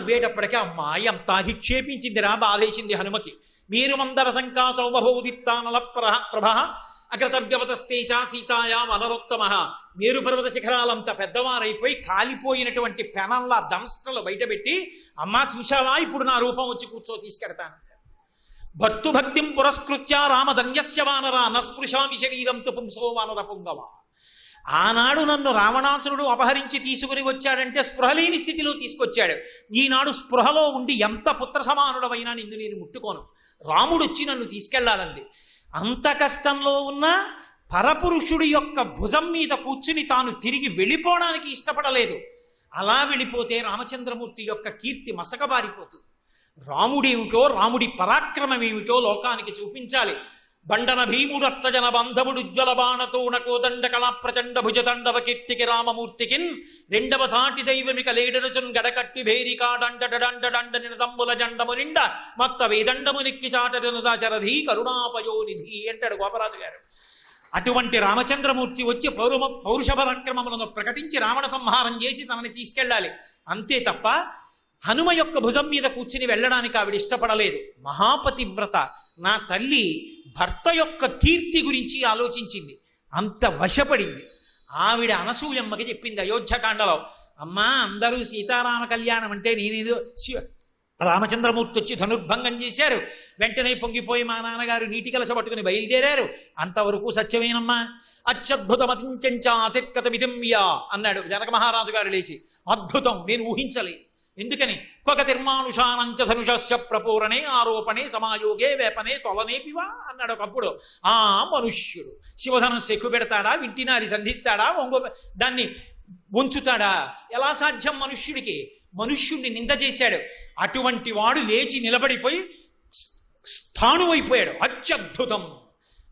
నవ్వేటప్పటికీ అమ్మా ఎంత అధిక్షేపించిందిరా బాధేసింది హనుమకి. మీరు మందర సంకాచౌమభౌదీప్తానల ప్రభ అగ్రతవ్యవతస్తేచ సీతాయా మనరోత్తమ. మేరు పర్వత శిఖరాలంత పెద్దవారైపోయి కాలిపోయినటువంటి పెనంలా దంస్టలు బయటపెట్టి, అమ్మా చూశావా ఇప్పుడు నా రూపం వచ్చి కూర్చో తీసుకెడతాను. భర్తుభక్తిం పురస్కృత్య రామధన్యస్య వానర నస్పృశామి శరీరం తు పుంసో వానర పుంగవ. ఆనాడు నన్ను రావణాసురుడు అపహరించి తీసుకుని వచ్చాడంటే స్పృహలేని స్థితిలో తీసుకొచ్చాడు. ఈనాడు స్పృహలో ఉండి ఎంత పుత్ర సమానుడవైనా నిన్ను నేను ముట్టుకోను, రాముడు వచ్చి నన్ను తీసుకెళ్లాలంది. అంత కష్టంలో ఉన్న పరపురుషుడి యొక్క భుజం మీద కూర్చుని తాను తిరిగి వెళ్ళిపోవడానికి ఇష్టపడలేదు. అలా వెళ్ళిపోతే రామచంద్రమూర్తి యొక్క కీర్తి మసకబారిపోతుంది. రాముడేమిటో, రాముడి పరాక్రమం ఏమిటో లోకానికి చూపించాలి. బండన భీముడర్తజన బంధవుడు జ్వల బాణతోణ కోదండ కళా ప్రచండ భుజదండవ కీర్తికి రామమూర్తికిన్ రెండవ సాటి దైవమిక లేడరుచున్ గడకట్టి భేరికాడండ నిడదంబుల జండము నిండ మత్త వేదండము నిక్కి చాటను దాచరధీ కరుణాపయోనిధి అంటాడు గోపరాజు గారు. అటువంటి రామచంద్రమూర్తి వచ్చి పౌరుష పరాక్రమములను ప్రకటించి రావణ సంహారం చేసి తనని తీసుకెళ్ళాలి. అంతే తప్ప హనుమ యొక్క భుజం మీద కూర్చుని వెళ్ళడానికి ఆవిడ ఇష్టపడలేదు. మహాపతివ్రత నా తల్లి భర్త యొక్క కీర్తి గురించి ఆలోచించింది, అంత వశపడింది. ఆవిడ అనసూయమ్మకి చెప్పింది అయోధ్యకాండలో, అమ్మా అందరూ సీతారామ కళ్యాణం అంటే నేనేదో రామచంద్రమూర్తి వచ్చి ధనుర్భంగం చేశారు, వెంటనే పొంగిపోయి మా నాన్నగారు నీటి కలస పట్టుకుని బయలుదేరారు, అంతవరకు సత్యమేనమ్మా. అత్యద్భుతమతించంచాతిర్కతమిదింయా అన్నాడు జనక మహారాజు గారు లేచి. అద్భుతం, నేను ఊహించలేదు. ఎందుకని? కొక తిర్మానుషానంచ ధనుషస్య ప్రపూరణే ఆరోపణే సమాయోగే వేపనే తొలనేపివా అన్నాడు ఒకప్పుడు. ఆ మనుష్యుడు శివధనుస్సు ఎక్కువ పెడతాడా, వింటినారి సంధిస్తాడా, దాన్ని ఉంచుతాడా? ఎలా సాధ్యం మనుష్యుడికి? మనుష్యుడిని నింద చేశాడు. అటువంటి వాడు లేచి నిలబడిపోయి స్థాణువైపోయాడు. అత్యద్భుతం,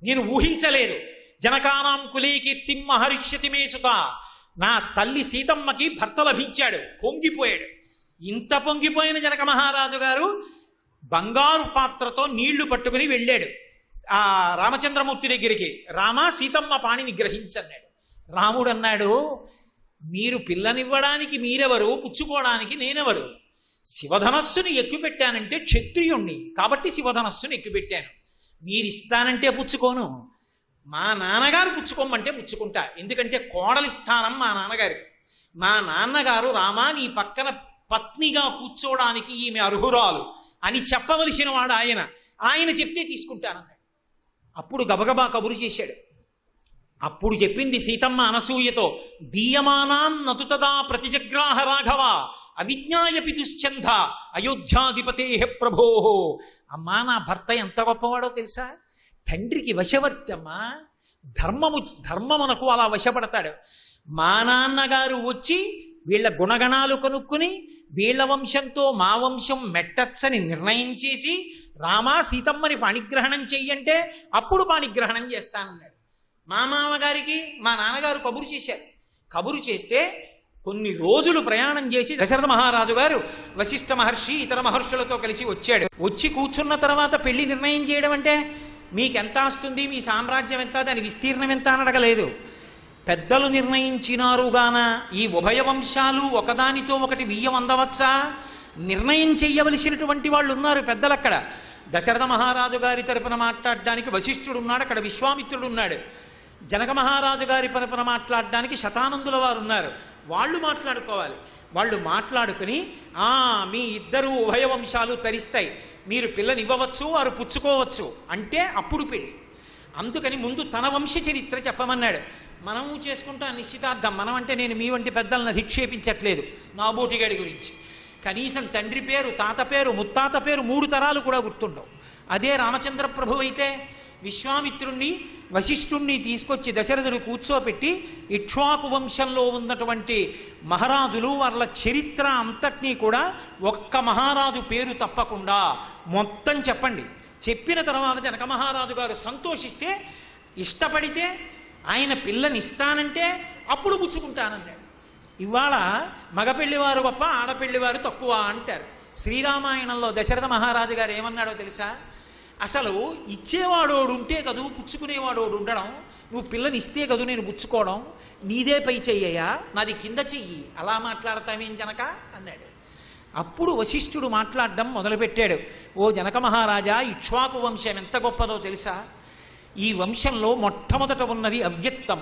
నేను ఊహించలేదు. జనకానాం కులే కీర్తిం మహర్ష్యతి మే సుత. నా తల్లి సీతమ్మకి భర్త లభించాడు, పొంగిపోయాడు. ఇంత పొంగిపోయిన జనక మహారాజు గారు బంగారు పాత్రతో నీళ్లు పట్టుకుని వెళ్ళాడు ఆ రామచంద్రమూర్తి దగ్గరికి. రామ సీతమ్మ పాణిని గ్రహించన్నాడు. రాముడు అన్నాడు, మీరు పిల్లనివ్వడానికి మీరెవరు, పుచ్చుకోవడానికి నేనెవరు? శివధనస్సుని ఎక్కుపెట్టానంటే క్షత్రియుణ్ణి కాబట్టి శివధనస్సుని ఎక్కుపెట్టాను. మీరిస్తానంటే పుచ్చుకోను, మా నాన్నగారు పుచ్చుకోమంటే పుచ్చుకుంటా. ఎందుకంటే కోడలి స్థానం మా నాన్నగారికి. మా నాన్నగారు రామా నీ పక్కన పత్నిగా కూర్చోవడానికి ఈమె అర్హురాలు అని చెప్పవలసిన వాడు ఆయన. ఆయన చెప్తే తీసుకుంటానన్నాడు. అప్పుడు గబగబా కబురు చేశాడు. అప్పుడు చెప్పింది సీతమ్మ అనసూయతో, దీయమానాం నతుతదా ప్రతిజగ్రాహ రాఘవ అవిజ్ఞాయ పితుశ్చంధ అయోధ్యాధిపతే ప్రభో. అమ్మా నా భర్త ఎంత గొప్పవాడో తెలుసా? తండ్రికి వశవర్తి అమ్మా. ధర్మమునకు అలా వశపడతాడు. మా నాన్నగారు వచ్చి వీళ్ళ గుణగణాలు కనుక్కుని వీళ్ళ వంశంతో మా వంశం మెట్టచ్చని నిర్ణయం చేసి రామా సీతమ్మని పాణిగ్రహణం చెయ్యంటే అప్పుడు పాణిగ్రహణం చేస్తానన్నాడు. మా మామగారికి మా నాన్నగారు కబురు చేశారు. కబురు చేస్తే కొన్ని రోజులు ప్రయాణం చేసి దశరథ మహారాజు గారు వశిష్ఠ మహర్షి ఇతర మహర్షులతో కలిసి వచ్చాడు. వచ్చి కూర్చున్న తర్వాత పెళ్లి నిర్ణయం చేయడం అంటే మీకెంత వస్తుంది, మీ సామ్రాజ్యం ఎంత, దాని విస్తీర్ణం ఎంత అని అడగలేదు. పెద్దలు నిర్ణయించినారుగాన ఈ ఉభయ వంశాలు ఒకదానితో ఒకటి వియ్యం అందవచ్చా? నిర్ణయం చెయ్యవలసినటువంటి వాళ్ళు ఉన్నారు పెద్దలు అక్కడ. దశరథ మహారాజు గారి తరపున మాట్లాడడానికి వశిష్ఠుడు ఉన్నాడు, అక్కడ విశ్వామిత్రుడు ఉన్నాడు. జనక మహారాజు గారి తరపున మాట్లాడడానికి శతానందుల వారు ఉన్నారు. వాళ్ళు మాట్లాడుకోవాలి. వాళ్ళు మాట్లాడుకుని మీ ఇద్దరు ఉభయ వంశాలు తరిస్తాయి, మీరు పిల్లనివ్వవచ్చు, వారు పుచ్చుకోవచ్చు అంటే అప్పుడు పెళ్ళి. అందుకని ముందు తన వంశ చరిత్ర చెప్పమన్నాడు. మనము చేసుకుంటాం నిశ్చితార్థం. మనం అంటే నేను మీ వంటి పెద్దలను అధిక్షేపించట్లేదు, నాబోటిగాడి గురించి. కనీసం తండ్రి పేరు, తాత పేరు, ముత్తాత పేరు 3 తరాలు కూడా గుర్తుండవు. అదే రామచంద్ర ప్రభు అయితే విశ్వామిత్రుణ్ణి వశిష్ఠుణ్ణి తీసుకొచ్చి దశరథుడు కూర్చోపెట్టి ఇక్ష్వాకు వంశంలో ఉన్నటువంటి మహారాజులు వాళ్ళ చరిత్ర అంతటినీ కూడా ఒక్క మహారాజు పేరు తప్పకుండా మొత్తం చెప్పండి. చెప్పిన తర్వాత జనక మహారాజు గారు సంతోషిస్తే, ఇష్టపడితే, ఆయన పిల్లని ఇస్తానంటే అప్పుడు పుచ్చుకుంటానన్నాడు. ఇవాళ మగపెళ్లివారు గొప్ప, ఆడపెళ్లివారు తక్కువ అంటారు. శ్రీరామాయణంలో దశరథ మహారాజు గారు ఏమన్నాడో తెలుసా? అసలు ఇచ్చేవాడోడు ఉంటే కదూ పుచ్చుకునేవాడోడు ఉండడం, నువ్వు పిల్లని ఇస్తే కదూ నేను పుచ్చుకోవడం, నీదే పై చెయ్యయా, నాది కింద చెయ్యి, అలా మాట్లాడతామేం జనక అన్నాడు. అప్పుడు వశిష్ఠుడు మాట్లాడడం మొదలుపెట్టాడు. ఓ జనక మహారాజా, ఇక్ష్వాకు వంశం ఎంత గొప్పదో తెలుసా? ఈ వంశంలో మొట్టమొదట ఉన్నది అవ్యక్తం.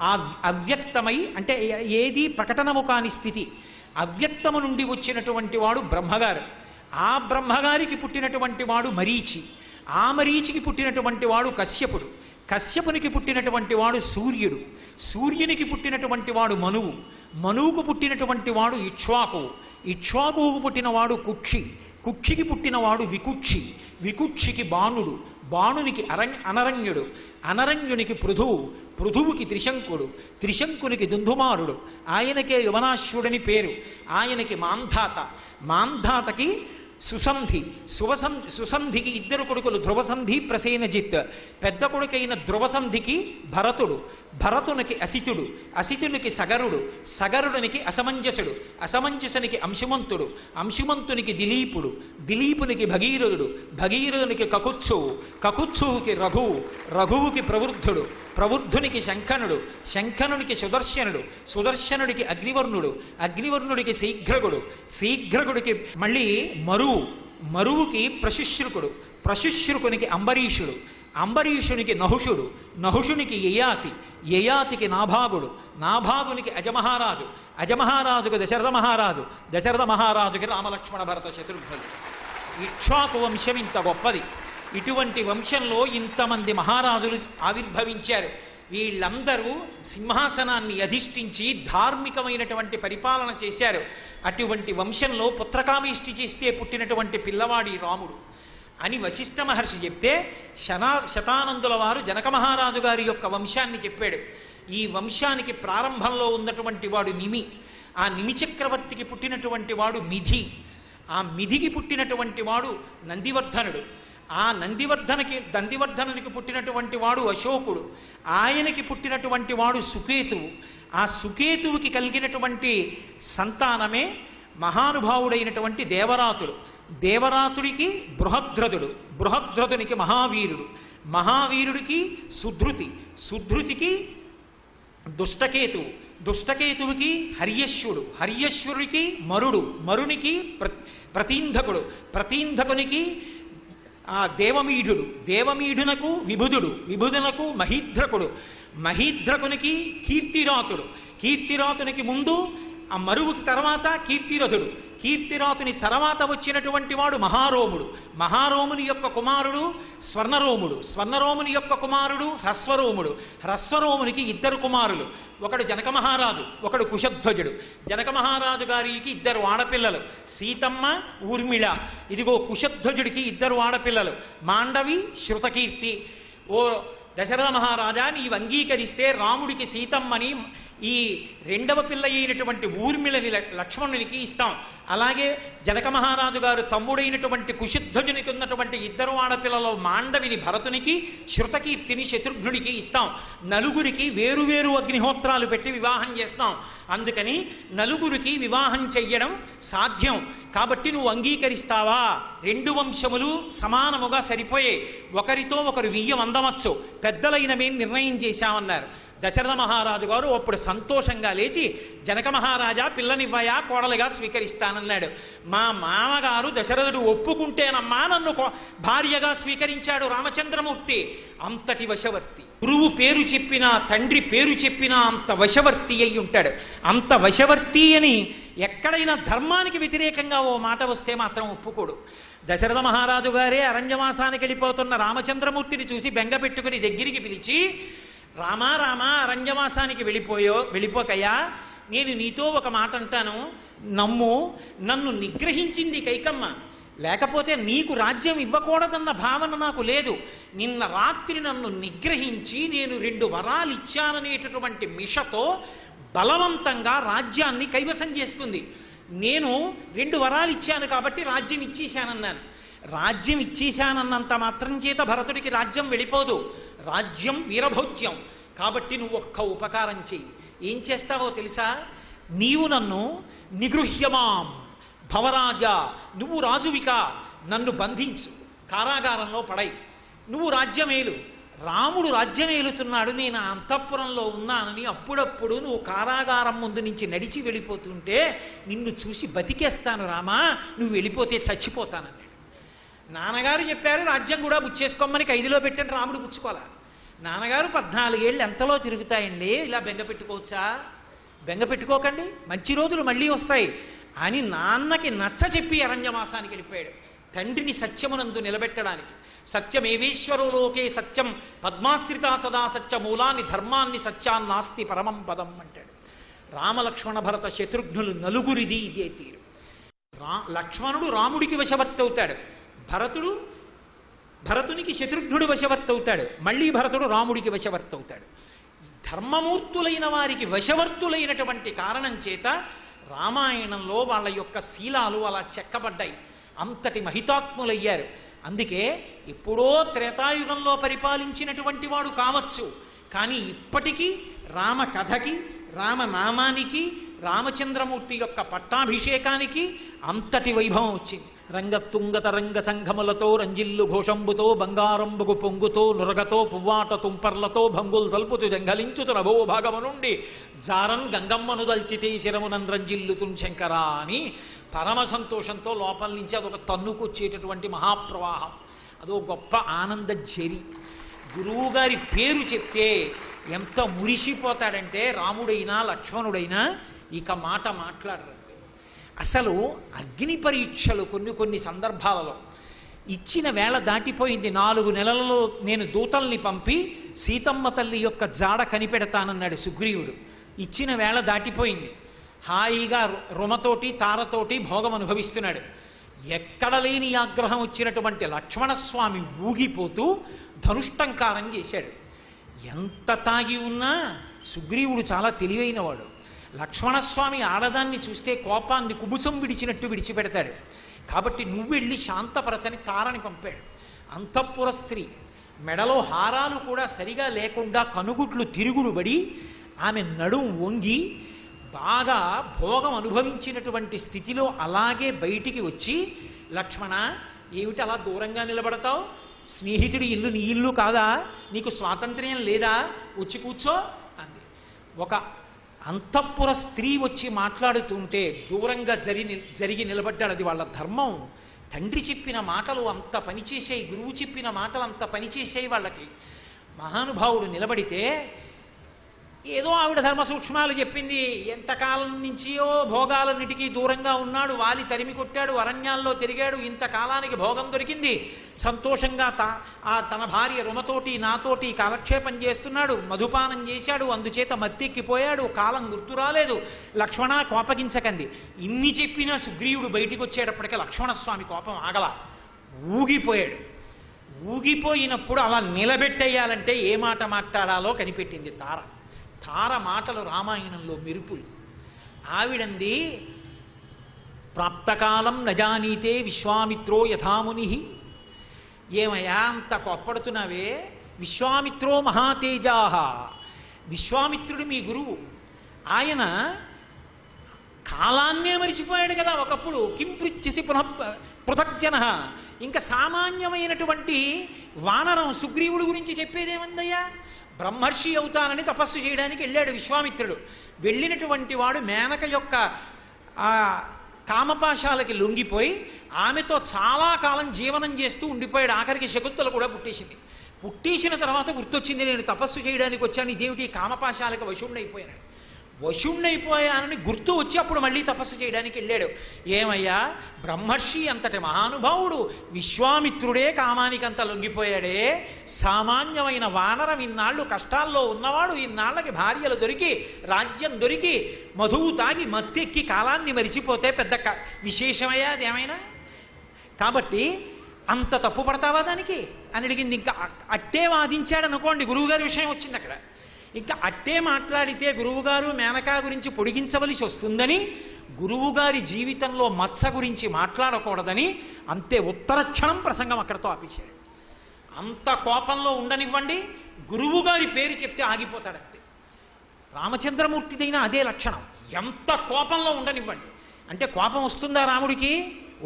ఆ అవ్యక్తమై అంటే ఏది ప్రకటనము కాని స్థితి, అవ్యక్తము నుండి వచ్చినటువంటి వాడు బ్రహ్మగారు. ఆ బ్రహ్మగారికి పుట్టినటువంటి వాడు మరీచి. ఆ మరీచికి పుట్టినటువంటి వాడు కశ్యపుడు. కశ్యపునికి పుట్టినటువంటి వాడు సూర్యుడు. సూర్యునికి పుట్టినటువంటి వాడు మనువు. మనువుకు పుట్టినటువంటి వాడు ఇక్ష్వాకువు. ఇక్ష్వాకువుకు పుట్టినవాడు కుక్షి. కుక్షికి పుట్టినవాడు వికుక్షి. వికుక్షికి బాణుడు. బాణునికి అనరణ్యుడు. అనరణ్యునికి పృథువు. పృథువుకి త్రిశంకుడు. త్రిశంకునికి దుందుమారుడు. ఆయనకే యువనాశ్వుడని పేరు. ఆయనకి మాంధాత. మాంధాతకి సుసంధి. సుసంధికి ఇద్దరు కొడుకులు, ధ్రువసంధి ప్రసేనజిత్. పెద్ద కొడుకైన ధ్రువసంధికి భరతుడు. భరతునికి అసితుడు. అసితునికి సగరుడు. సగరుడునికి అసమంజసుడు. అసమంజసునికి అంశుమంతుడు. అంశుమంతునికి దిలీపుడు. దిలీపునికి భగీరథుడు. భగీరథునికి కకుత్సువు. కకుత్సువుకి రఘువు. రఘువుకి ప్రవృద్ధుడు. ప్రవృద్ధునికి శంఖనుడు. శంఖనునికి సుదర్శనుడు. సుదర్శనుడికి అగ్నివర్ణుడు. అగ్నివర్ణుడికి శీఘ్రగుడు. శీఘ్రగుడికి మళ్ళీ మరువు. మరువుకి ప్రశుశ్రుకుడు. ప్రశుశ్రుకునికి అంబరీషుడు. అంబరీషునికి నహుషుడు. నహుషునికి యయాతి. యయాతికి నాభాగుడు. నాభాగునికి అజమహారాజు. అజమహారాజుకు దశరథ మహారాజు. దశరథ మహారాజుకి రామలక్ష్మణ భరత శత్రుఘ్నులు. ఇక్ష్వాకు వంశం ఇంత గొప్పది. ఇటువంటి వంశంలో ఇంతమంది మహారాజులు ఆవిర్భవించారు. వీళ్ళందరూ సింహాసనాన్ని అధిష్ఠించి ధార్మికమైనటువంటి పరిపాలన చేశారు. అటువంటి వంశంలో పుత్రకామేష్టి చేస్తే పుట్టినటువంటి పిల్లవాడి రాముడు అని వశిష్ఠ మహర్షి చెప్తే, శతానందుల వారు జనక మహారాజు గారి యొక్క వంశాన్ని చెప్పాడు. ఈ వంశానికి ప్రారంభంలో ఉన్నటువంటి వాడు నిమి. ఆ నిమి చక్రవర్తికి పుట్టినటువంటి వాడు మిథి. ఆ మిథికి పుట్టినటువంటి వాడు నందివర్ధనుడు. ఆ నందివర్ధనునికి పుట్టినటువంటి వాడు అశోకుడు. ఆయనకి పుట్టినటువంటి వాడు సుకేతువు. ఆ సుకేతువుకి కలిగినటువంటి సంతానమే మహానుభావుడైనటువంటి దేవరాతుడు. దేవరాతుడికి బృహద్రథుడు. బృహద్రథునికి మహావీరుడు. మహావీరుడికి సుధృతి. సుధృతికి దుష్టకేతువు. దుష్టకేతువుకి హర్యశ్వుడు. హర్యశ్వరుడికి మరుడు. మరునికి ప్రతీంధకుడు. ప్రతీంధకునికి దేవమీఢుడు. దేవమీఢునకు విభుదుడు. విభుదునకు మహీధ్రకుడు. మహీధ్రకునికి కీర్తిరాతుడు. కీర్తిరాతునికి ముందు ఆ మరువుకి తర్వాత కీర్తిరథుడు. కీర్తిరాతుని తర్వాత వచ్చినటువంటి వాడు మహారోముడు. మహారోముని యొక్క కుమారుడు స్వర్ణరోముడు. స్వర్ణరోముని యొక్క కుమారుడు హ్రస్వరోముడు. హ్రస్వరోమునికి ఇద్దరు కుమారులు. ఒకడు జనక మహారాజు, ఒకడు కుశధ్వజుడు. జనక మహారాజు గారికి ఇద్దరు ఆడపిల్లలు, సీతమ్మ, ఊర్మిళ. ఇదిగో కుశధ్వజుడికి ఇద్దరు ఆడపిల్లలు, మాండవి, శృతకీర్తి. ఓ దశరథ మహారాజా, నీవు అంగీకరిస్తే రాముడికి సీతమ్మని, ఈ రెండవ పిల్ల అయినటువంటి ఊర్మిళని లక్ష్మణునికి ఇస్తాం. అలాగే జనక మహారాజు గారు తమ్ముడైనటువంటి కుశధ్వజునికి ఉన్నటువంటి ఇద్దరు ఆడపిల్లలో మాండవిని భరతునికి, శృతకీర్తిని శత్రుఘ్నుడికి ఇస్తాం. నలుగురికి వేరువేరు అగ్నిహోత్రాలు పెట్టి వివాహం చేస్తాం. అందుకని నలుగురికి వివాహం చెయ్యడం సాధ్యం. కాబట్టి నువ్వు అంగీకరిస్తావా? రెండు వంశములు సమానముగా సరిపోయే, ఒకరితో ఒకరు వియ్యం అందవచ్చు, పెద్దలైన మేము నిర్ణయం చేశామన్నారు. దశరథ మహారాజు గారు అప్పుడు సంతోషంగా లేచి, జనక మహారాజా, పిల్లనివ్వయా, కోడలుగా స్వీకరిస్తానన్నాడు. మా మామగారు దశరథుడు ఒప్పుకుంటేనమ్మా నన్ను భార్యగా స్వీకరించాడు రామచంద్రమూర్తి. అంతటి వశవర్తి. గురువు పేరు చెప్పినా, తండ్రి పేరు చెప్పినా అంత వశవర్తి అయి ఉంటాడు. అంత వశవర్తి అని ఎక్కడైనా ధర్మానికి వ్యతిరేకంగా ఓ మాట వస్తే మాత్రం ఒప్పుకోడు. దశరథ మహారాజు గారే అరణ్యవాసానికి వెళ్ళిపోతున్న రామచంద్రమూర్తిని చూసి బెంగ పెట్టుకుని దగ్గరికి పిలిచి, రామా రామా, అరణ్యవాసానికి వెళ్ళిపోకయ్యా, నేను నీతో ఒక మాట అంటాను, నమ్ము. నన్ను నిగ్రహించింది కైకమ్మ, లేకపోతే నీకు రాజ్యం ఇవ్వకూడదన్న భావన నాకు లేదు. నిన్న రాత్రి నన్ను నిగ్రహించి నేను 2 వరాలు ఇచ్చాననేటటువంటి మిషతో బలవంతంగా రాజ్యాన్ని కైవసం చేసుకుంది. నేను 2 వరాలు ఇచ్చాను కాబట్టి రాజ్యం ఇచ్చేశానన్నాను. రాజ్యం ఇచ్చేశానన్నంత మాత్రం చేత భరతుడికి రాజ్యం వెళ్ళిపోదు. రాజ్యం వీరభోజ్యం. కాబట్టి నువ్వు ఒక్క ఉపకారం చెయ్యి. ఏం చేస్తావో తెలుసా? నీవు నన్ను నిగృహ్యమాం భవరాజా, నువ్వు రాజువిక, నన్ను బంధించు, కారాగారంలో పడై, నువ్వు రాజ్యమేలు. రాముడు రాజ్యం ఏలుతున్నాడు, నేను అంతఃపురంలో ఉన్నానని అప్పుడప్పుడు నువ్వు కారాగారం ముందు నుంచి నడిచి వెళ్ళిపోతుంటే నిన్ను చూసి బతికేస్తాను రామా, నువ్వు వెళ్ళిపోతే చచ్చిపోతానన్నాడు. నాన్నగారు చెప్పారు రాజ్యం కూడా బుచ్చేసుకోమని ఖైదులో పెట్టని రాముడు పుచ్చుకోవాలా. నాన్నగారు 14 ఏళ్ళు ఎంతలో తిరుగుతాయండి, ఇలా బెంగ పెట్టుకోవచ్చా? బెంగ పెట్టుకోకండి, మంచి రోజులు మళ్ళీ వస్తాయి అని నాన్నకి నచ్చ చెప్పి అరణ్యవాసానికి వెళ్ళిపోయాడు, తండ్రిని సత్యమునందు నిలబెట్టడానికి. సత్యమేవేశ్వరో లోకే సత్యం పద్మాశ్రిత సదా సత్యమూలాన్ని ధర్మాన్ని సత్యాన్నాస్తి పరమం పదం అంటాడు. రామలక్ష్మణ భరత శత్రుఘ్నులు నలుగురిది ఇదే తీరు. లక్ష్మణుడు రాముడికి వశవర్తి అవుతాడు, భరతునికి శత్రుఘ్నుడు వశవర్తి అవుతాడు, మళ్ళీ భరతుడు రాముడికి వశవర్తి అవుతాడు. ధర్మమూర్తులైన వారికి వశవర్తులైనటువంటి కారణం చేత రామాయణంలో వాళ్ళ యొక్క శీలాలు అలా చెక్కబడ్డాయి, అంతటి మహితాత్ములయ్యారు. అందుకే ఎప్పుడో త్రేతాయుగంలో పరిపాలించినటువంటి వాడు కావచ్చు, కానీ ఇప్పటికీ రామ కథకి, రామనామానికి, రామచంద్రమూర్తి యొక్క పట్టాభిషేకానికి అంతటి వైభవం వచ్చింది. రంగతుంగత రంగ సంఘములతో రంజిల్లు ఘోషంబుతో బంగారంబుకు పొంగుతో నురగతో పువ్వాట తుంపర్లతో భంగులు తలుపుతూ జంగలించుతు నభో భాగము నుండి జారన్ గంగమ్మను దల్చితే శిరమునన్ రంజిల్లుతున్ శంకరా అని పరమ సంతోషంతో లోపల నుంచి అదొక తన్నుకొచ్చేటటువంటి మహాప్రవాహం, అదో గొప్ప ఆనంద ఝరి. గురువుగారి పేరు చెప్తే ఎంత మురిసిపోతాడంటే రాముడైనా లక్ష్మణుడైనా ఇక మాట మాట్లాడరు. అసలు అగ్ని పరీక్షలు కొన్ని సందర్భాలలో ఇచ్చిన వేళ దాటిపోయింది. 4 నెలలలో నేను దూతల్ని పంపి సీతమ్మ తల్లి యొక్క జాడ కనిపెడతానన్నాడు సుగ్రీవుడు. ఇచ్చిన వేళ దాటిపోయింది. హాయిగా రుమతోటి తారతోటి భోగం అనుభవిస్తున్నాడు. ఎక్కడ లేని ఆగ్రహం వచ్చినటువంటి లక్ష్మణస్వామి ఊగిపోతూ ధనుష్టంకారం చేశాడు. ఎంత తాగి ఉన్నా సుగ్రీవుడు చాలా తెలివైనవాడు. లక్ష్మణస్వామి ఆడదాన్ని చూస్తే కోపాన్ని కుబుసం విడిచినట్టు విడిచిపెడతాడు. కాబట్టి నువ్వు వెళ్ళి శాంతపరచని తారని పంపాడు. అంతఃపుర స్త్రీ మెడలో హారాలు కూడా సరిగా లేకుండా కనుగుట్లు తిరుగుడుబడి ఆమె నడుం వంగి బాగా భోగం అనుభవించినటువంటి స్థితిలో అలాగే బయటికి వచ్చి, లక్ష్మణ ఏమిటి అలా దూరంగా నిలబడతావు, స్నేహితుడి ఇల్లు నీ ఇల్లు కాదా, నీకు స్వాతంత్ర్యం లేదా, వచ్చి కూర్చో అంది. ఒక అంతఃపుర స్త్రీ వచ్చి మాట్లాడుతుంటే దూరంగా జరిగి నిలబడ్డాడు. అది వాళ్ళ ధర్మం. తండ్రి చెప్పిన మాటలు అంత పనిచేసాయి, గురువు చెప్పిన మాటలు అంత పనిచేసాయి వాళ్ళకి. మహానుభావుడు నిలబడితే ఏదో ఆవిడ ధర్మ సూక్ష్మాలు చెప్పింది. ఎంతకాలం నుంచియో భోగాలన్నిటికీ దూరంగా ఉన్నాడు, వాలి తరిమి కొట్టాడు, అరణ్యాల్లో తిరిగాడు, ఇంతకాలానికి భోగం దొరికింది, సంతోషంగా తన భార్య రుమతోటి నాతోటి కాలక్షేపం చేస్తున్నాడు, మధుపానం చేశాడు, అందుచేత మత్తెక్కిపోయాడు, కాలం గుర్తు రాలేదు. లక్ష్మణ కోపగించకంది. ఇన్ని చెప్పినా సుగ్రీవుడు బయటికి వచ్చేటప్పటికే లక్ష్మణస్వామి కోపం ఆగల, ఊగిపోయాడు. ఊగిపోయినప్పుడు అలా నిలబెట్టేయాలంటే ఏ మాట మాట్లాడాలో కనిపెట్టింది తార. తార మాటలు రామాయణంలో మెరుపులు. ఆవిడంది, ప్రాప్తకాలం నజానీతే విశ్వామిత్రో యథాముని. ఏమయ్యా అంత కొప్పడుతున్నావే, విశ్వామిత్రో మహాతేజాహ. విశ్వామిత్రుడు మీ గురువు, ఆయన కాలాన్నే మరిచిపోయాడు కదా ఒకప్పుడు. కిం పృచ్ఛసి పృథగ్జన. ఇంకా సామాన్యమైనటువంటి వానరం సుగ్రీవుడి గురించి చెప్పేదేమందయ్యా. బ్రహ్మర్షి అవుతానని తపస్సు చేయడానికి వెళ్ళాడు విశ్వామిత్రుడు. వెళ్ళినటువంటి వాడు మేనక యొక్క ఆ కామపాశాలకి లొంగిపోయి ఆమెతో చాలా కాలం జీవనం చేస్తూ ఉండిపోయాడు. ఆఖరికి శకుంతల కూడా పుట్టేసింది. పుట్టేసిన తర్వాత గుర్తొచ్చింది, నేను తపస్సు చేయడానికి వచ్చాను, ఇదేమిటి కామపాశాలకు వశుణ్ణైపోయాను. వశుణ్ణైపోయానని గుర్తు వచ్చి అప్పుడు మళ్ళీ తపస్సు చేయడానికి వెళ్ళాడు. ఏమయ్యా, బ్రహ్మర్షి అంతటి మహానుభావుడు విశ్వామిత్రుడే కామానికంత లొంగిపోయాడే. సామాన్యమైన వానరం ఇన్నాళ్ళు కష్టాల్లో ఉన్నవాడు ఇన్నాళ్ళకి భార్యలు దొరికి రాజ్యం దొరికి మధువు తాగి మత్తెక్కి కాలాన్ని మరిచిపోతే పెద్ద విశేషమయ్యా అదేమైనా. కాబట్టి అంత తప్పు పడతావా దానికి అని అడిగింది. ఇంకా అట్టే వాదించాడు అనుకోండి, గురువుగారి విషయం వచ్చింది అక్కడ. ఇంకా అట్టే మాట్లాడితే గురువుగారు మేనకా గురించి పొడిగించవలసి వస్తుందని, గురువుగారి జీవితంలో మత్స గురించి మాట్లాడకూడదని అంతే ఉత్తరక్షణం ప్రసంగం అక్కడితో ఆపేశాడు. అంత కోపంలో ఉండనివ్వండి, గురువుగారి పేరు చెప్తే ఆగిపోతాడంతే. రామచంద్రమూర్తిదైనా అదే లక్షణం. ఎంత కోపంలో ఉండనివ్వండి. అంటే కోపం వస్తుందా రాముడికి?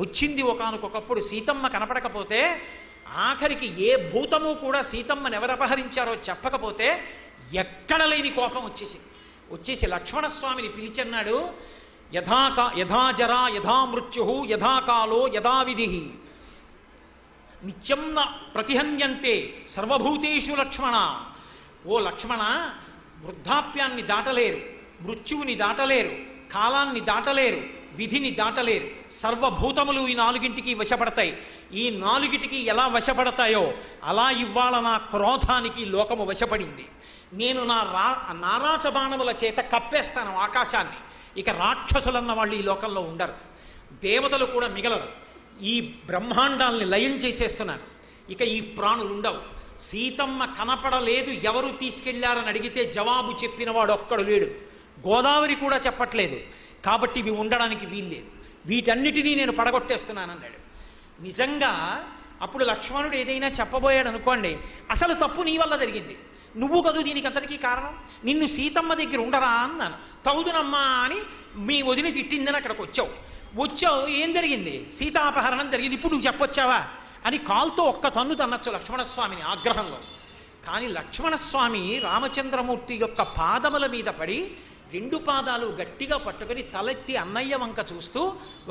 వచ్చింది. ఒకానొకప్పుడు సీతమ్మ కనపడకపోతే ఆఖరికి ఏ భూతము కూడా సీతమ్మని ఎవరు అపహరించారో చెప్పకపోతే ఎక్కడ లేని కోపం వచ్చేసి లక్ష్మణస్వామిని పిలిచన్నాడు, యథా జరా యథా మృత్యు యథా కాలో యథా విధి నిత్యం న ప్రతిహన్యంతే సర్వభూతేషు లక్ష్మణ. ఓ లక్ష్మణ, వృద్ధాప్యాన్ని దాటలేరు, మృత్యువుని దాటలేరు, కాలాన్ని దాటలేరు, విధిని దాటలేరు. సర్వభూతములు ఈ నాలుగింటికి వశపడతాయి. ఈ నాలుగిటికి ఎలా వశపడతాయో అలా ఇవాళ నా క్రోధానికి లోకము వశపడింది. నేను నారాచ బాణముల చేత కప్పేస్తాను ఆకాశాన్ని. ఇక రాక్షసులన్న వాళ్ళు ఈ లోకంలో ఉండరు, దేవతలు కూడా మిగలరు. ఈ బ్రహ్మాండాల్ని లయం చేసేస్తున్నాను. ఇక ఈ ప్రాణులు ఉండవు. సీతమ్మ కనపడలేదు, ఎవరు తీసుకెళ్లారని అడిగితే జవాబు చెప్పిన వాడు ఒక్కడు లేడు. గోదావరి కూడా చెప్పట్లేదు. కాబట్టి ఇవి ఉండడానికి వీల్లేదు, వీటన్నిటినీ నేను పడగొట్టేస్తున్నానన్నాడు. నిజంగా అప్పుడు లక్ష్మణుడు ఏదైనా చెప్పబోయాడు అనుకోండి, అసలు తప్పు నీ వల్ల జరిగింది, నువ్వు కదూ దీనికి అంతటికీ కారణం, నిన్ను సీతమ్మ దగ్గర ఉండరా అన్నాను. తౌదునమ్మా అని మీ వదిలి తిట్టిందని అక్కడికి వచ్చావు, ఏం జరిగింది? సీతాపహరణం జరిగింది, ఇప్పుడు నువ్వు చెప్పొచ్చావా అని కాల్తో ఒక్క తన్ను తన్నచ్చు లక్ష్మణస్వామిని ఆగ్రహంలో. కానీ లక్ష్మణస్వామి రామచంద్రమూర్తి యొక్క పాదముల మీద పడి రెండు పాదాలు గట్టిగా పట్టుకుని తలెత్తి అన్నయ్య వంక చూస్తూ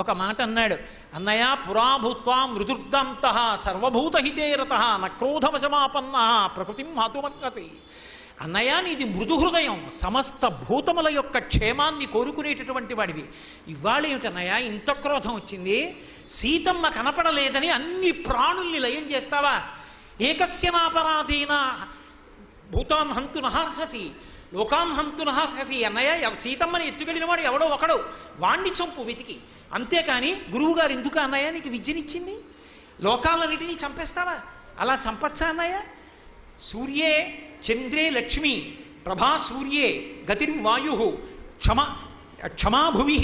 ఒక మాట అన్నాడు. అన్నయ్య, పురాభూత్వా మృదుర్దంత సర్వభూతహితే రత నక్రోధవశమాపన్న ప్రకృతిం మాతుమర్కసి. అన్నయ్య, నీది మృదు హృదయం, సమస్త భూతముల యొక్క క్షేమాన్ని కోరుకునేటటువంటి వాడివి. ఇవాళ ఏమిటన్నయ్య ఇంత క్రోధం వచ్చింది? సీతమ్మ కనపడలేదని అన్ని ప్రాణుల్ని లయం చేస్తావా? ఏకస్య నాపరాధీన భూతాన్ హంతు నహార్హసి లోకాన్ హంతు నహార్హసి. అన్నయ్య, సీతమ్మని ఎత్తుకెళ్ళిన వాడు ఎవడో ఒకడు, వాణ్ణి చంపు వెతికి. అంతేకాని గురువుగారు ఎందుకు అన్నయ్య నీకు విద్యనిచ్చింది? లోకాలన్నిటినీ చంపేస్తావా? అలా చంపచ్చా అన్నయ్య? సూర్యే చంద్రే లక్ష్మి ప్రభా సూర్యే గతిర్వాయు క్షమాభువి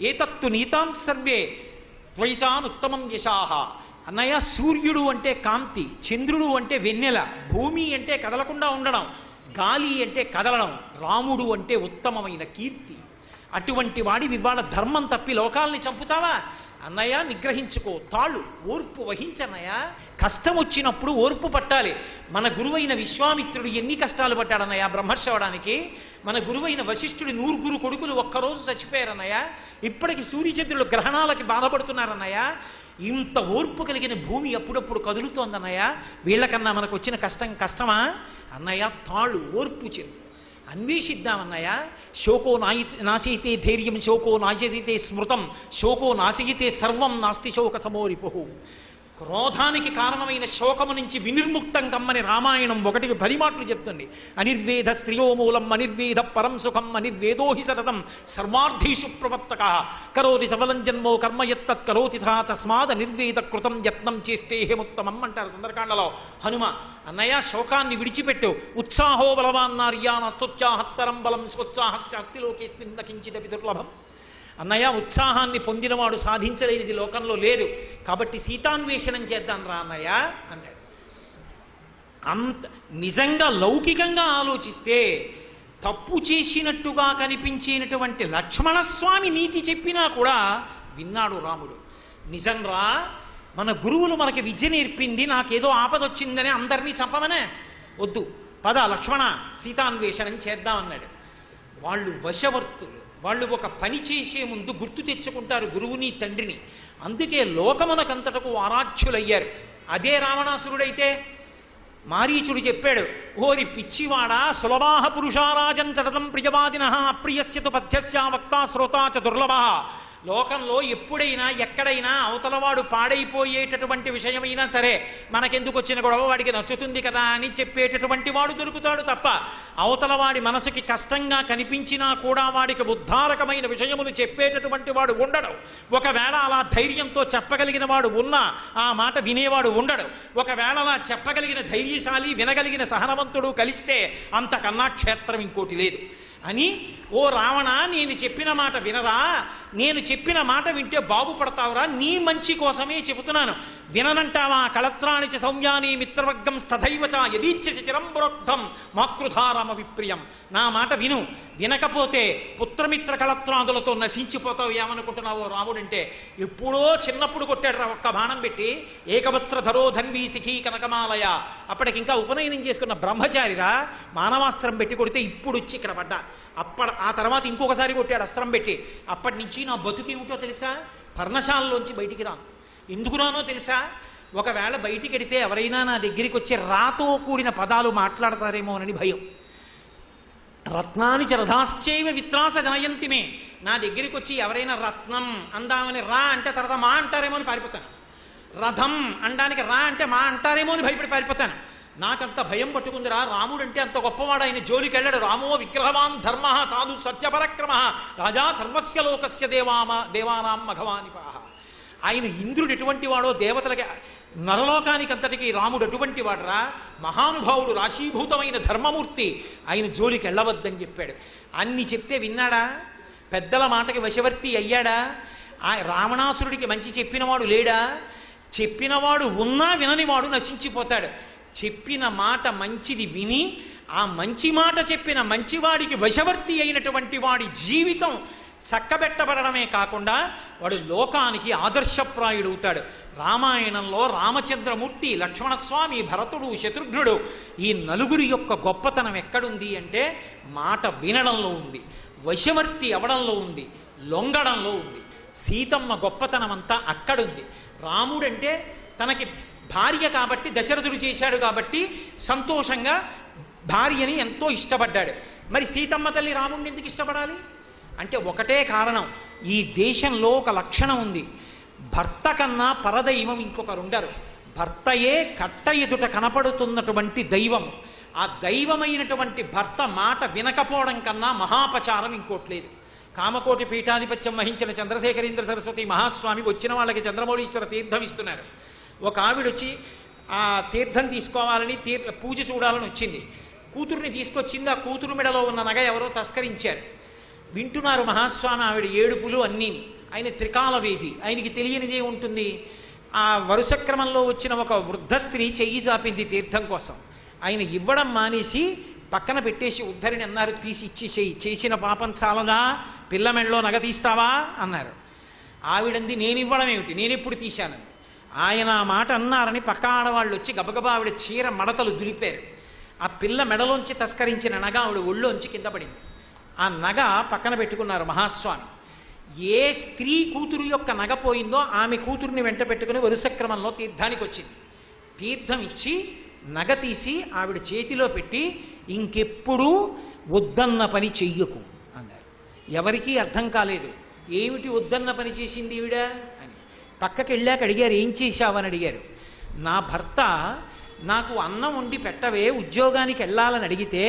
ఏతత్తు నీతాం సర్వే త్వయిచానుత్తమం యశాహ. అన్నయ్య, సూర్యుడు అంటే కాంతి, చంద్రుడు అంటే వెన్నెల, భూమి అంటే కదలకుండా ఉండడం, గాలి అంటే కదలడం, రాముడు అంటే ఉత్తమమైన కీర్తి. అటువంటి వాడి ఇవాళ ధర్మం తప్పి లోకాల్ని చంపుతావా? అన్నయ్య, నిగ్రహించుకో, తాళ్ళు, ఓర్పు వహించన్నయ్య. కష్టం వచ్చినప్పుడు ఓర్పు పట్టాలి. మన గురువైన విశ్వామిత్రుడు ఎన్ని కష్టాలు పట్టాడన్నయ్య బ్రహ్మర్షి అవడానికి. మన గురువైన వశిష్ఠుడు 100 కొడుకులు ఒక్కరోజు చచ్చిపోయారన్నయ్య. ఇప్పటికి సూర్యచంద్రులు గ్రహణాలకి బాధపడుతున్నారన్నయ్య. ఇంత ఓర్పు కలిగిన భూమి అప్పుడప్పుడు కదులుతోందన్నయ్య. వీళ్ళకన్నా మనకు వచ్చిన కష్టమా అన్నయ్య? తాళ్ళు, ఓర్పు చెందు, అన్వేషిద్దామన్నయ్య. శోకో నాశయితే ధైర్యం, శోకో నాశయితే స్మృతం, శోకో నాశయితే సర్వం నాస్తి శోక సమోరిపు. క్రోధానికి కారణమైన శోకము నుంచి వినిర్ముక్తం కమ్మని రామాయణం ఒకటికి 10 మాటలు చెప్తుంది. అనిర్వేద శ్రియోమూలం అనిర్వేద పరం సుఖం అనిర్వేదోహి సతతం సర్వార్థీషు ప్రవర్తక కరోతి సబలం జన్మో కర్మ యత్తత్ కరోతి సహా తస్మాద్ నిర్వేద కృతం యత్నం చేస్తేహముత్తమం అంటారు సుందరకాండలో హనుమ. అన్నయ్య, శోకాన్ని విడిచిపెట్టు. ఉత్సాహో బలవాన్నార్యానస్తోత్సాహత్పరం బలం స్వోత్సాహస్యాస్తి లోకేస్మిన్ కించిదపి దుర్లభం. అన్నయ్య, ఉత్సాహాన్ని పొందినవాడు సాధించలేనిది లోకంలో లేదు. కాబట్టి సీతాన్వేషణం చేద్దాం రా అన్నయ్య అన్నాడు. నిజంగా లౌకికంగా ఆలోచిస్తే తప్పు చేసినట్టుగా కనిపించినటువంటి లక్ష్మణస్వామి నీతి చెప్పినా కూడా విన్నాడు రాముడు. నిజంగా మన గురువులు మనకి విద్య నేర్పింది, నాకేదో ఆపదొచ్చిందని అందరినీ చంపమనే వద్దు, పద లక్ష్మణ సీతాన్వేషణం చేద్దామన్నాడు. వాళ్ళు వశవర్తులు. వాళ్ళు ఒక పని చేసే ముందు గుర్తు తెచ్చుకుంటారు గురువుని తండ్రిని. అందుకే లోకమునకంతటకు ఆరాధ్యులయ్యారు. అదే రావణాసురుడైతే మారీచుడు చెప్పాడు, ఓరి పిచ్చివాడా, సులభాహ పురుషారాజన్ చటతం ప్రియవాదిన అప్రియస్యతు పథ్యస్య వక్తా శ్రోతా చ దుర్లభ. లోకంలో ఎప్పుడైనా ఎక్కడైనా అవతలవాడు పాడైపోయేటటువంటి విషయమైనా సరే మనకెందుకు వచ్చిన గొడవ, వాడికి నచ్చుతుంది కదా అని చెప్పేటటువంటి వాడు దొరుకుతాడు తప్ప అవతలవాడి మనసుకి కష్టంగా కనిపించినా కూడా వాడికి ఉద్ధారకమైన విషయములు చెప్పేటటువంటి వాడు ఉండడు. ఒకవేళ అలా ధైర్యంతో చెప్పగలిగిన వాడు ఉన్నా ఆ మాట వినేవాడు ఉండడు. ఒకవేళ అలా చెప్పగలిగిన ధైర్యశాలి, వినగలిగిన సహనవంతుడు కలిస్తే అంతకన్నా క్షేత్రం ఇంకోటి లేదు. అని, ఓ రావణ, నేను చెప్పిన మాట వినరా, నేను చెప్పిన మాట వింటే బాగుపడతావురా, నీ మంచి కోసమే చెబుతున్నాను, విననంటావా? కళత్రాణి సౌమ్యాని మిత్రవర్గం స్తథైవచ యదీచ్ఛసి చిరం ప్రోక్తం మాకృధారామ విప్రియం. నా మాట విను, వినకపోతే పుత్రమిత్ర కళత్రాదులతో నశించిపోతావు. ఏమనుకుంటున్నావో రాముడంటే? ఎప్పుడో చిన్నప్పుడు కొట్టాడు రా ఒక్క బాణం పెట్టి, ఏకవస్త్రధరో ధన్వీ శిఖీ కనకమాలయ. అప్పటికింకా ఉపనయనం చేసుకున్న బ్రహ్మచారిరా, మానవాస్త్రం పెట్టి కొడితే ఇప్పుడు వచ్చి ఇక్కడ పడ్డా. ఆ తర్వాత ఇంకొకసారి కొట్టాడు అస్త్రం పెట్టి. అప్పటి నుంచి నా బతుకేమిటో తెలుసా? పర్ణశాలలోంచి బయటికి రాను. ఎందుకు రానో తెలుసా? ఒకవేళ బయటికి వెడితే ఎవరైనా నా దగ్గరికి వచ్చి రాతో కూడిన పదాలు మాట్లాడతారేమోనని భయం. రత్నాని చరధాశ్చైవ విత్రాస జనయంతిమే. నా దగ్గరికి వచ్చి ఎవరైనా రత్నం అందామని రా అంటే తర్వాత మా అంటారేమో అని పారిపోతాను. రథం అనడానికి రా అంటే మా అంటారేమో అని భయపడి పారిపోతాను. నాకంత భయం పట్టుకుందిరా. రాముడు అంటే అంత గొప్పవాడు. ఆయన జోలికి వెళ్ళాడు. రామో విగ్రహవాన్ ధర్మ సాధు సత్యపరక్రమ రాజా సర్వస్య లోకస్య దేవానాం మఘవానిపాహ. ఆయన ఇంద్రుడు ఎటువంటి వాడో దేవతలకి నరలోకానికి అంతటికి రాముడు అటువంటి వాడరా. మహానుభావుడు, రాశీభూతమైన ధర్మమూర్తి. ఆయన జోలికి వెళ్ళవద్దని చెప్పాడు. అన్ని చెప్తే విన్నాడా? పెద్దల మాటకి వశవర్తి అయ్యాడా? ఆ రావణాసురుడికి మంచి చెప్పినవాడు లేడా? చెప్పినవాడు ఉన్నా విననివాడు నశించిపోతాడు. చెప్పిన మాట మంచిది విని ఆ మంచి మాట చెప్పిన మంచివాడికి వశవర్తి అయినటువంటి వాడి జీవితం చక్కబెట్టబడమే కాకుండా వాడు లోకానికి ఆదర్శప్రాయుడవుతాడు. రామాయణంలో రామచంద్రమూర్తి, లక్ష్మణస్వామి, భరతుడు, శత్రుఘ్నుడు ఈ నలుగురి యొక్క గొప్పతనం ఎక్కడుంది అంటే మాట వినడంలో ఉంది, వశవర్తి అవడంలో ఉంది, లొంగడంలో ఉంది. సీతమ్మ గొప్పతనం అంతా అక్కడుంది. రాముడంటే తనకి భార్య కాబట్టి, దశరథుడు చేశాడు కాబట్టి సంతోషంగా భార్యని ఎంతో ఇష్టపడ్డాడు. మరి సీతమ్మ తల్లి రాముడిని ఎందుకు ఇష్టపడాలి అంటే ఒకటే కారణం. ఈ దేశంలో ఒక లక్షణం ఉంది. భర్త కన్నా పరదైవం ఇంకొకరుండరు. భర్తయే కట్ట ఎదుట కనపడుతున్నటువంటి దైవం. ఆ దైవమైనటువంటి భర్త మాట వినకపోవడం కన్నా మహాపచారం ఇంకోట్లేదు. కామకోటి పీఠాధిపత్యం వహించిన చంద్రశేఖరేంద్ర సరస్వతి మహాస్వామి వచ్చిన వాళ్ళకి చంద్రమౌళీశ్వర తీర్థం ఇస్తున్నారు. ఒక ఆవిడొచ్చి ఆ తీర్థం తీసుకోవాలని పూజ చూడాలని వచ్చింది. కూతురుని తీసుకొచ్చింది. ఆ కూతురు మెడలో ఉన్న నగ ఎవరో తస్కరించారు. వింటున్నారు మహాస్వామి ఆవిడ ఏడుపులు అన్నీని. ఆయన త్రికాలవేది, ఆయనకి తెలియనిదే ఉంటుంది. ఆ వరుస క్రమంలో వచ్చిన ఒక వృద్ధ స్త్రీ చెయ్యి చాపింది తీర్థం కోసం. ఆయన ఇవ్వడం మానేసి పక్కన పెట్టేసి ఉద్ధరిని అన్నారు, తీసి ఇచ్చేసేయి, చేసిన పాపం చాలదా, పిల్ల మెడలో నగ తీస్తావా అన్నారు. ఆవిడంది, నేను ఇవ్వడం ఏమిటి, నేనెప్పుడు తీశాను. ఆయన ఆ మాట అన్నారని పక్క ఆడవాళ్ళు వచ్చి గబగబా ఆవిడ చీర మడతలు దులిపారు. ఆ పిల్ల మెడలోంచి తస్కరించిన నగ ఆవిడ ఒళ్ళోంచి కింద పడింది. ఆ నగ పక్కన పెట్టుకున్నారు మహాస్వామి. ఏ స్త్రీ కూతురు యొక్క నగ పోయిందో ఆమె కూతురుని వెంట పెట్టుకుని వరుస క్రమంలో తీర్థానికి వచ్చింది. తీర్థం ఇచ్చి నగ తీసి ఆవిడ చేతిలో పెట్టి, ఇంకెప్పుడూ వద్దన్న పని చెయ్యకు అన్నారు. ఎవరికీ అర్థం కాలేదు. ఏమిటి వద్దన్న పని చేసింది ఈవిడ అని. పక్కకి వెళ్ళాక అడిగారు, ఏం చేశావని అడిగారు. నా భర్త నాకు అన్నం వండి పెట్టవే, ఉద్యోగానికి వెళ్ళాలని అడిగితే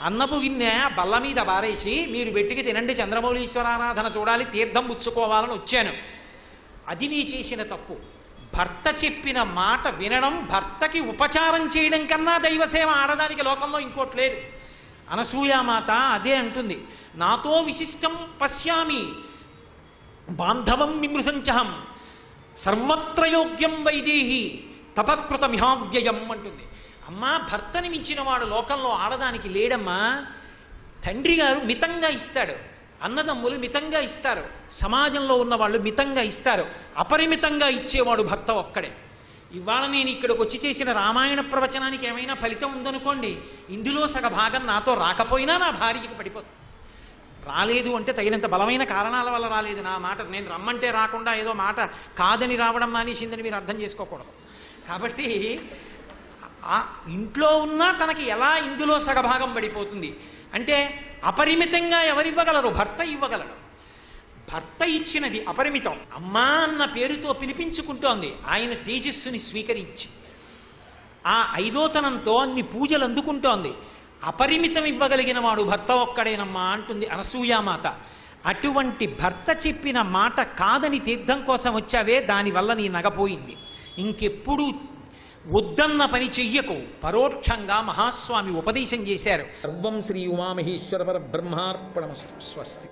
అన్నపు గిన్నె బల్ల మీద బారేసి మీరు వెట్టికి తినండి, చంద్రమౌళీశ్వరారాధన చూడాలి, తీర్థం పుచ్చుకోవాలని వచ్చాను. అది నీ చేసిన తప్పు. భర్త చెప్పిన మాట వినడం, భర్తకి ఉపచారం చేయడం కన్నా దైవసేవ ఆడదానికి లోకంలో ఇంకోటి లేదు. అనసూయామాత అదే అంటుంది, నాతో విశిష్టం పశ్యామి బాంధవం విమృశంచహం సర్వత్ర యోగ్యం వైదేహి తపకృత మిహావ్యయం అంటుంది. అమ్మా, భర్తని మించిన వాడు లోకంలో ఆడదానికి లేడమ్మా. తండ్రి గారు మితంగా ఇస్తాడు, అన్నదమ్ములు మితంగా ఇస్తారు, సమాజంలో ఉన్న వాళ్ళు మితంగా ఇస్తారు. అపరిమితంగా ఇచ్చేవాడు భర్త ఒక్కడే. ఇవాళ నేను ఇక్కడికి వచ్చి చేసిన రామాయణ ప్రవచనానికి ఏమైనా ఫలితం ఉందనుకోండి, ఇందులో సగ భాగం నాతో రాకపోయినా నా భార్యకి పడిపోతుంది. రాలేదు అంటే తగినంత బలమైన కారణాల వల్ల రాలేదు. నా మాట నేను రమ్మంటే రాకుండా ఏదో మాట కాదని రావడం మానేసిందని మీరు అర్థం చేసుకోకూడదు. కాబట్టి ఇంట్లో ఉన్నా తనకి ఎలా ఇందులో సగభాగం పడిపోతుంది అంటే, అపరిమితంగా ఎవరివ్వగలరు? భర్త ఇవ్వగలడు. భర్త ఇచ్చినది అపరిమితం. అమ్మా అన్న పేరుతో పిలిపించుకుంటోంది. ఆయన తేజస్సుని స్వీకరించి ఆ ఐదోతనంతో అన్ని పూజలు అందుకుంటోంది. అపరిమితం ఇవ్వగలిగిన వాడు భర్త ఒక్కడేనమ్మా అంటుంది అనసూయామాత. అటువంటి భర్త చెప్పిన మాట కాదని తీర్థం కోసం వచ్చావే, దానివల్ల నీ నగపోయింది. ఇంకెప్పుడు వద్దన్న పని చెయ్యకు. పరోక్షంగా మహాస్వామి ఉపదేశం చేశారు. సర్వం శ్రీ ఉమామహేశ్వర పరబ్రహ్మార్పణమస్తు. స్వస్తి.